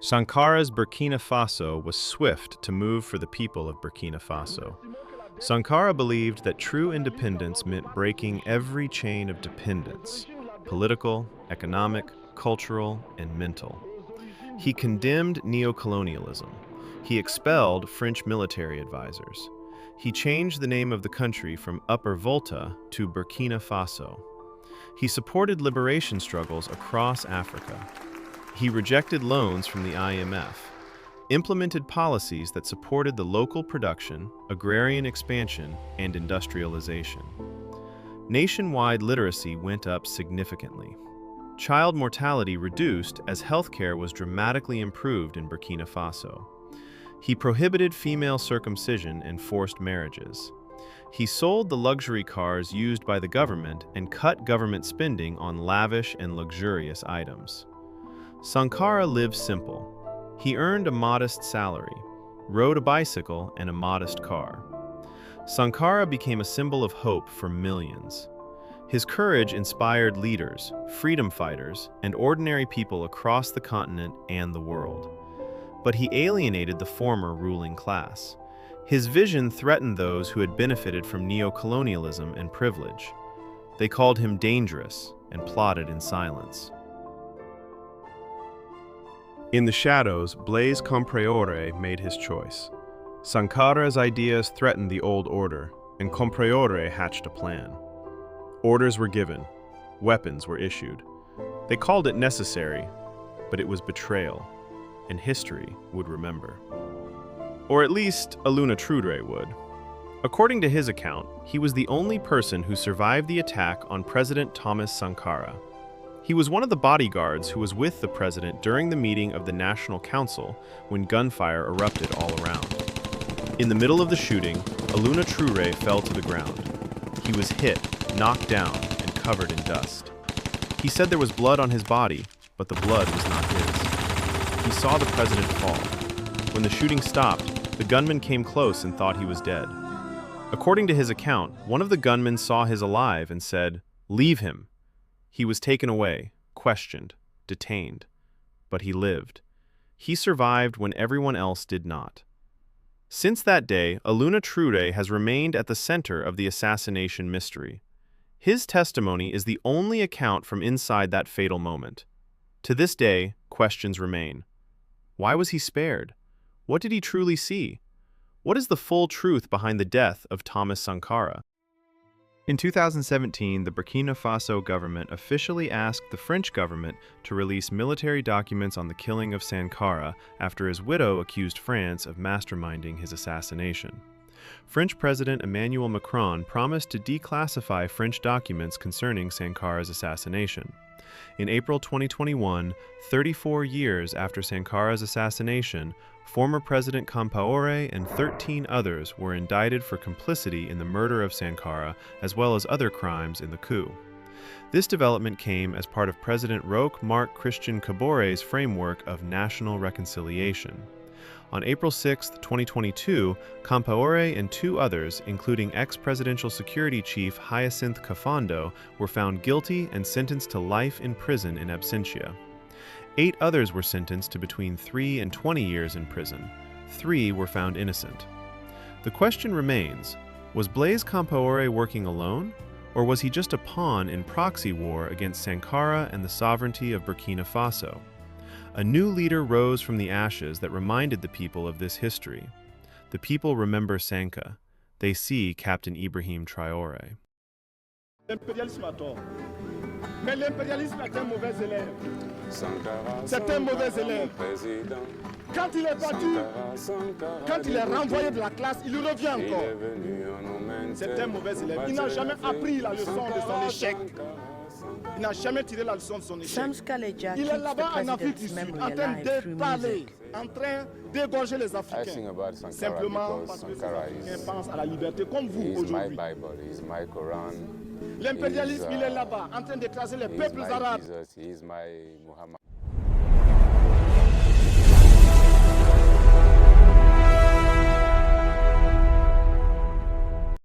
Sankara's Burkina Faso was swift to move for the people of Burkina Faso. Sankara believed that true independence meant breaking every chain of dependence, political, economic, cultural, and mental. He condemned neocolonialism. He expelled French military advisors. He changed the name of the country from Upper Volta to Burkina Faso. He supported liberation struggles across Africa. He rejected loans from the IMF, implemented policies that supported the local production, agrarian expansion, and industrialization. Nationwide literacy went up significantly. Child mortality reduced as healthcare was dramatically improved in Burkina Faso. He prohibited female circumcision and forced marriages. He sold the luxury cars used by the government and cut government spending on lavish and luxurious items. Sankara lived simple. He earned a modest salary, rode a bicycle and a modest car. Sankara became a symbol of hope for millions. His courage inspired leaders, freedom fighters, and ordinary people across the continent and the world. But he alienated the former ruling class. His vision threatened those who had benefited from neocolonialism and privilege. They called him dangerous and plotted in silence. In the shadows, Blaise Compaoré made his choice. Sankara's ideas threatened the old order, and Compaoré hatched a plan. Orders were given, weapons were issued. They called it necessary, but it was betrayal, and history would remember. Or at least Aluna Trudre would. According to his account, he was the only person who survived the attack on President Thomas Sankara. He was one of the bodyguards who was with the president during the meeting of the National Council when gunfire erupted all around. In the middle of the shooting, Aluna Trudre fell to the ground. He was hit, knocked down, and covered in dust. He said there was blood on his body, but the blood was not his. He saw the president fall. When the shooting stopped, the gunman came close and thought he was dead. According to his account, one of the gunmen saw his alive and said, "Leave him." He was taken away, questioned, detained, but he lived. He survived when everyone else did not. Since that day, Aluna Trudre has remained at the center of the assassination mystery. His testimony is the only account from inside that fatal moment. To this day, questions remain. Why was he spared? What did he truly see? What is the full truth behind the death of Thomas Sankara? In 2017, the Burkina Faso government officially asked the French government to release military documents on the killing of Sankara after his widow accused France of masterminding his assassination. French President Emmanuel Macron promised to declassify French documents concerning Sankara's assassination. In April 2021, 34 years after Sankara's assassination, former President Compaoré and 13 others were indicted for complicity in the murder of Sankara, as well as other crimes in the coup. This development came as part of President Roch-Marc Christian Kaboré's framework of national reconciliation. On April 6, 2022, Compaoré and 2 others, including ex-presidential security chief Hyacinthe Kafando, were found guilty and sentenced to life in prison in absentia. 8 others were sentenced to between 3 and 20 years in prison. 3 were found innocent. The question remains, was Blaise Compaoré working alone, or was he just a pawn in proxy war against Sankara and the sovereignty of Burkina Faso? A new leader rose from the ashes that reminded the people of this history. The people remember Sanka. They see Captain Ibrahim Traoré. L'impérialisme a tort. Mais l'impérialisme est un mauvais élève. C'est un mauvais élève. Quand il est battu, quand il est renvoyé de la classe, il revient encore. C'est un mauvais élève. Il n'a jamais appris la leçon de son échec. Il n'a jamais tiré la leçon de son échec. Il est là-bas en Afrique du Sud, en train de parler, en train d'égorger les Africains. Simplement parce que les Africains pensent à la liberté comme vous aujourd'hui. L'impérialisme, il est là-bas, en train d'écraser les peuples arabes.